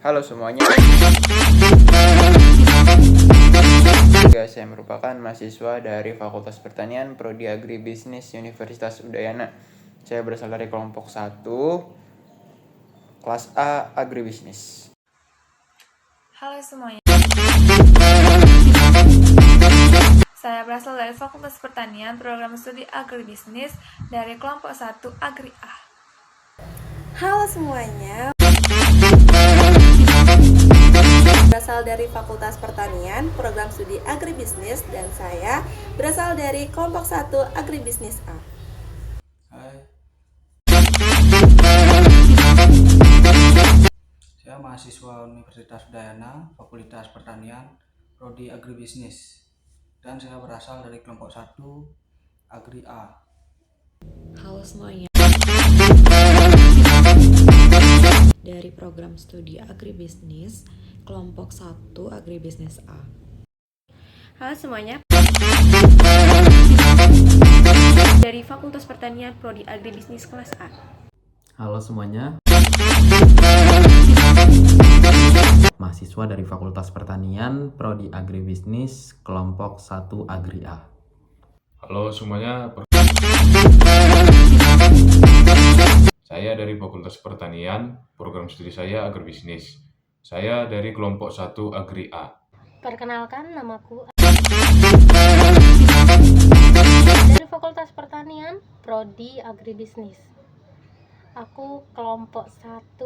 Halo semuanya. Saya merupakan mahasiswa dari Fakultas Pertanian Prodi Agribisnis Universitas Udayana. Saya berasal dari kelompok 1 kelas A Agribisnis. Halo semuanya. Saya berasal dari Fakultas Pertanian Program Studi Agribisnis dari kelompok 1 Agri A. Halo semuanya. Berasal dari Fakultas Pertanian, Program Studi Agribisnis, dan saya berasal dari kelompok 1 Agribisnis A. Hai. Saya mahasiswa Universitas Udayana, Fakultas Pertanian, Prodi Agribisnis, dan saya berasal dari kelompok 1 Agri A. Halo semuanya. Dari program studi Agribisnis, kelompok 1 Agribisnis A. Halo semuanya. Dari Fakultas Pertanian Prodi Agribisnis kelas A. Halo semuanya. Mahasiswa dari Fakultas Pertanian Prodi Agribisnis kelompok 1 Agri A. Halo semuanya. Saya dari Fakultas Pertanian, program studi saya Agribisnis. Saya dari kelompok 1 Agri A. Perkenalkan, namaku dari Fakultas Pertanian, Prodi Agribisnis. Aku kelompok 1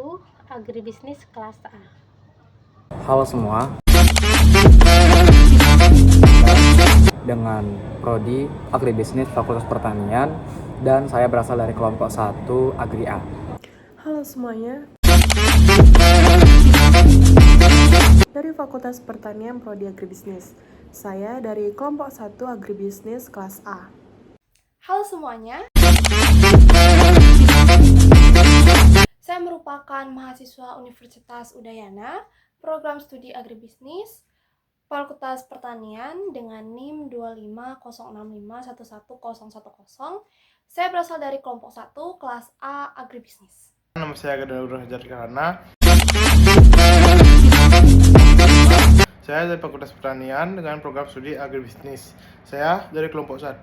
Agribisnis kelas A. Halo semua. Dengan Prodi Agribisnis Fakultas Pertanian, dan saya berasal dari kelompok 1 Agri A. Halo semuanya. Dari Fakultas Pertanian Prodi Agribisnis. Saya dari kelompok 1 Agribisnis kelas A. Halo semuanya. Saya merupakan mahasiswa Universitas Udayana, program studi Agribisnis, Fakultas Pertanian dengan NIM 25065111010. Saya berasal dari kelompok 1 kelas A Agribisnis. Nama saya Gadawur Hajar Kirana. Saya dari Fakultas Pertanian dengan program studi Agribisnis. Saya dari kelompok 1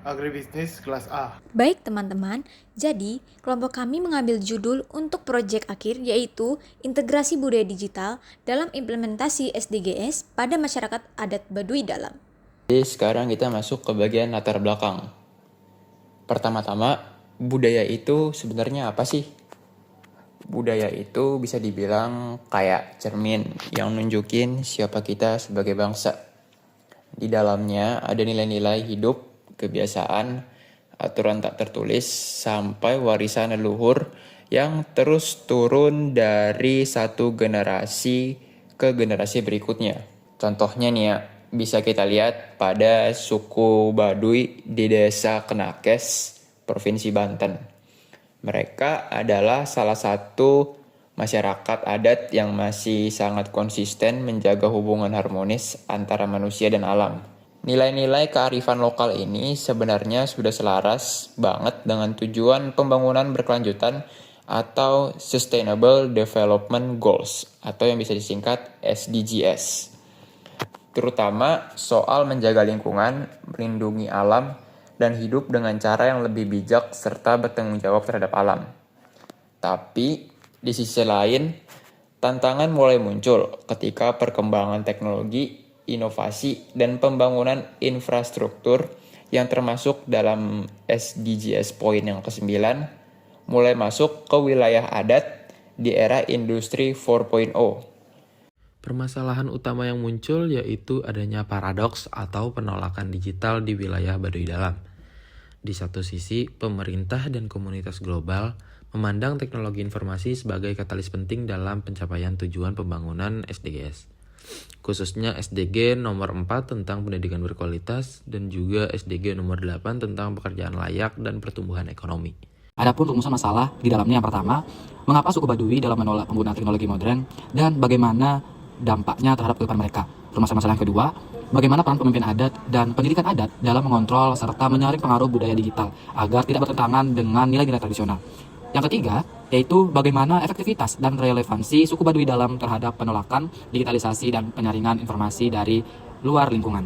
Agribisnis kelas A. Baik teman-teman, jadi kelompok kami mengambil judul untuk proyek akhir yaitu Integrasi Budaya Digital dalam Implementasi SDGs pada Masyarakat Adat Baduy Dalam. Jadi sekarang kita masuk ke bagian latar belakang. Pertama-tama, budaya itu sebenarnya apa sih? Budaya itu bisa dibilang kayak cermin yang nunjukin siapa kita sebagai bangsa. Di dalamnya ada nilai-nilai hidup, kebiasaan, aturan tak tertulis, sampai warisan leluhur yang terus turun dari satu generasi ke generasi berikutnya. Contohnya nih ya, bisa kita lihat pada suku Baduy di desa Kenakes, Provinsi Banten. Mereka adalah salah satu masyarakat adat yang masih sangat konsisten menjaga hubungan harmonis antara manusia dan alam. Nilai-nilai kearifan lokal ini sebenarnya sudah selaras banget dengan tujuan pembangunan berkelanjutan atau Sustainable Development Goals atau yang bisa disingkat SDGs. Terutama soal menjaga lingkungan, melindungi alam, dan hidup dengan cara yang lebih bijak serta bertanggung jawab terhadap alam. Tapi di sisi lain, tantangan mulai muncul ketika perkembangan teknologi, inovasi, dan pembangunan infrastruktur yang termasuk dalam SDGs poin yang ke-9 mulai masuk ke wilayah adat di era industri 4.0. Permasalahan utama yang muncul yaitu adanya paradoks atau penolakan digital di wilayah Baduy Dalam. Di satu sisi, pemerintah dan komunitas global memandang teknologi informasi sebagai katalis penting dalam pencapaian tujuan pembangunan SDGs. Khususnya SDG nomor 4 tentang pendidikan berkualitas dan juga SDG nomor 8 tentang pekerjaan layak dan pertumbuhan ekonomi. Adapun rumusan masalah di dalamnya yang pertama, mengapa suku Baduy dalam menolak penggunaan teknologi modern dan bagaimana dampaknya terhadap kehidupan mereka. Permasalahan masalah yang kedua, bagaimana peran pemimpin adat dan pendidikan adat dalam mengontrol serta menyaring pengaruh budaya digital agar tidak bertentangan dengan nilai-nilai tradisional. Yang ketiga, yaitu bagaimana efektivitas dan relevansi suku Baduy Dalam terhadap penolakan, digitalisasi, dan penyaringan informasi dari luar lingkungan.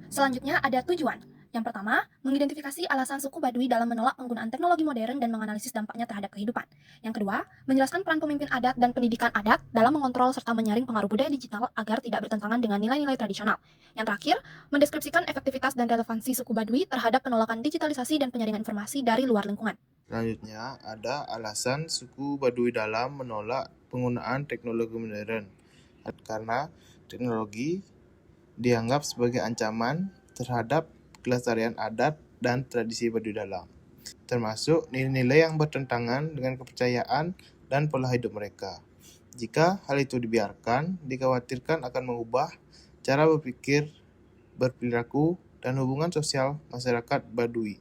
Selanjutnya ada tujuan. Yang pertama, mengidentifikasi alasan suku Baduy dalam menolak penggunaan teknologi modern dan menganalisis dampaknya terhadap kehidupan. Yang kedua, menjelaskan peran pemimpin adat dan pendidikan adat dalam mengontrol serta menyaring pengaruh budaya digital agar tidak bertentangan dengan nilai-nilai tradisional. Yang terakhir, mendeskripsikan efektivitas dan relevansi suku Baduy terhadap penolakan digitalisasi dan penyaringan informasi dari luar lingkungan. Selanjutnya ada alasan suku Baduy Dalam menolak penggunaan teknologi modern karena teknologi dianggap sebagai ancaman terhadap kelestarian adat dan tradisi Baduy Dalam, termasuk nilai-nilai yang bertentangan dengan kepercayaan dan pola hidup mereka. Jika hal itu dibiarkan, dikhawatirkan akan mengubah cara berpikir, berperilaku, dan hubungan sosial masyarakat Baduy.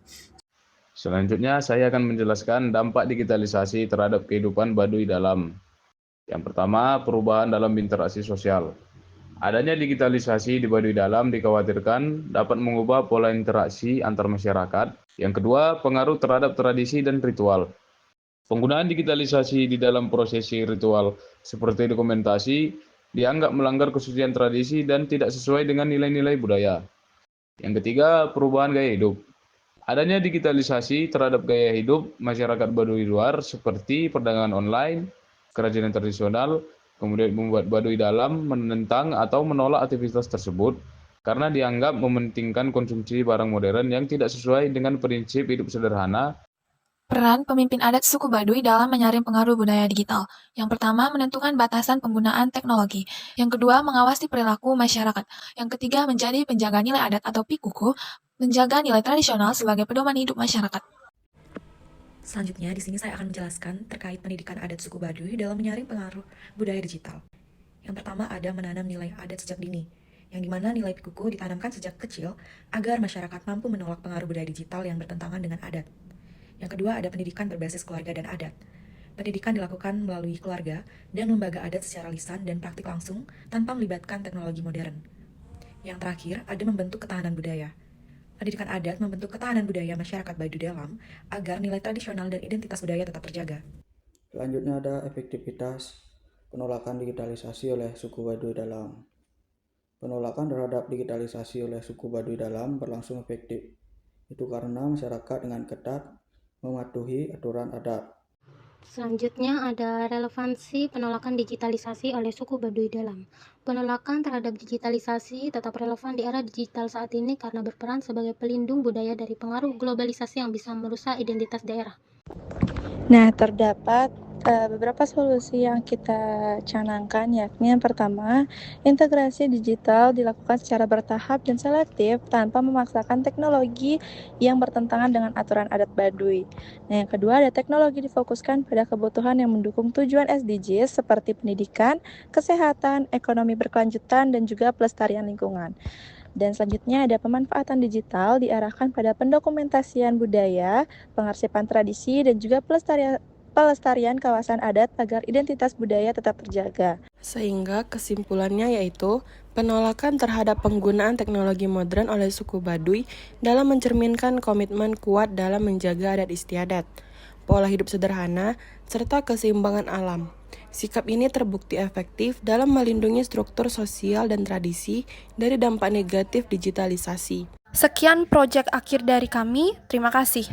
Selanjutnya, saya akan menjelaskan dampak digitalisasi terhadap kehidupan Baduy Dalam. Yang pertama, perubahan dalam interaksi sosial. Adanya digitalisasi di Baduy Dalam dikhawatirkan dapat mengubah pola interaksi antar masyarakat. Yang kedua, pengaruh terhadap tradisi dan ritual. Penggunaan digitalisasi di dalam prosesi ritual seperti dokumentasi dianggap melanggar kesucian tradisi dan tidak sesuai dengan nilai-nilai budaya. Yang ketiga, perubahan gaya hidup. Adanya digitalisasi terhadap gaya hidup masyarakat Baduy luar seperti perdagangan online, kerajinan tradisional, kemudian membuat Baduy Dalam menentang atau menolak aktivitas tersebut karena dianggap mementingkan konsumsi barang modern yang tidak sesuai dengan prinsip hidup sederhana. Peran pemimpin adat suku Baduy dalam menyaring pengaruh budaya digital. Yang pertama, menentukan batasan penggunaan teknologi. Yang kedua, mengawasi perilaku masyarakat. Yang ketiga, menjadi penjaga nilai adat atau pikuku, menjaga nilai tradisional sebagai pedoman hidup masyarakat. Selanjutnya, di sini saya akan menjelaskan terkait pendidikan adat suku Baduy dalam menyaring pengaruh budaya digital. Yang pertama ada menanam nilai adat sejak dini, yang dimana nilai pikuku ditanamkan sejak kecil agar masyarakat mampu menolak pengaruh budaya digital yang bertentangan dengan adat. Yang kedua ada pendidikan berbasis keluarga dan adat. Pendidikan dilakukan melalui keluarga dan lembaga adat secara lisan dan praktik langsung tanpa melibatkan teknologi modern. Yang terakhir ada membentuk ketahanan budaya. Pendidikan adat membentuk ketahanan budaya masyarakat Baduy Dalam agar nilai tradisional dan identitas budaya tetap terjaga. Selanjutnya ada efektivitas penolakan digitalisasi oleh suku Baduy Dalam. Penolakan terhadap digitalisasi oleh suku Baduy Dalam berlangsung efektif. Itu karena masyarakat dengan ketat mematuhi aturan adat. Selanjutnya ada relevansi penolakan digitalisasi oleh suku Baduy Dalam. Penolakan terhadap digitalisasi tetap relevan di era digital saat ini karena berperan sebagai pelindung budaya dari pengaruh globalisasi yang bisa merusak identitas daerah. Nah, terdapat beberapa solusi yang kita canangkan, yakni yang pertama, integrasi digital dilakukan secara bertahap dan selektif tanpa memaksakan teknologi yang bertentangan dengan aturan adat Baduy. Nah, yang kedua, ada teknologi difokuskan pada kebutuhan yang mendukung tujuan SDGs seperti pendidikan, kesehatan, ekonomi berkelanjutan, dan juga pelestarian lingkungan. Dan selanjutnya ada pemanfaatan digital diarahkan pada pendokumentasian budaya, pengarsipan tradisi, dan juga pelestarian kawasan adat agar identitas budaya tetap terjaga. Sehingga kesimpulannya yaitu penolakan terhadap penggunaan teknologi modern oleh suku Baduy dalam mencerminkan komitmen kuat dalam menjaga adat istiadat, pola hidup sederhana, serta keseimbangan alam. Sikap ini terbukti efektif dalam melindungi struktur sosial dan tradisi dari dampak negatif digitalisasi. Sekian proyek akhir dari kami, terima kasih.